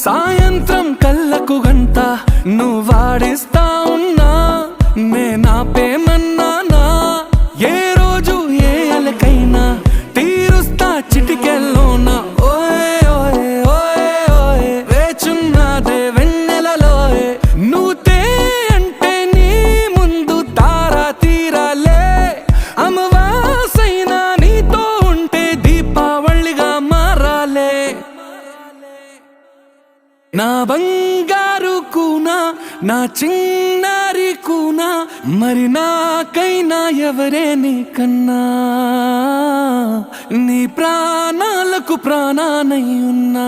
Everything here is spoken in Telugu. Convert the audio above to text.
సాయంత్రం కళ్ళకు గంట నువ్వు వాడిస్తా ఉన్నా నేనాపేమన్నానా ఏ రోజు ఏ అలకైనా తీరుస్తా చిటికెల్లోనా ఓయే ఓయే ఓయే ఓయే వేచున్నదే వెన్నెలలోయే నువ్వుతే అంటే నీ ముందు తారా తీరాలే అమవాసైనా నీతో ఉంటే దీపావళిగా మారాలే నా బంగారు కూనా నా చిన్నారి కూనా మరి నాకైనా ఎవరే నీకన్నా నీ ప్రాణాలకు ప్రాణానై ఉన్నా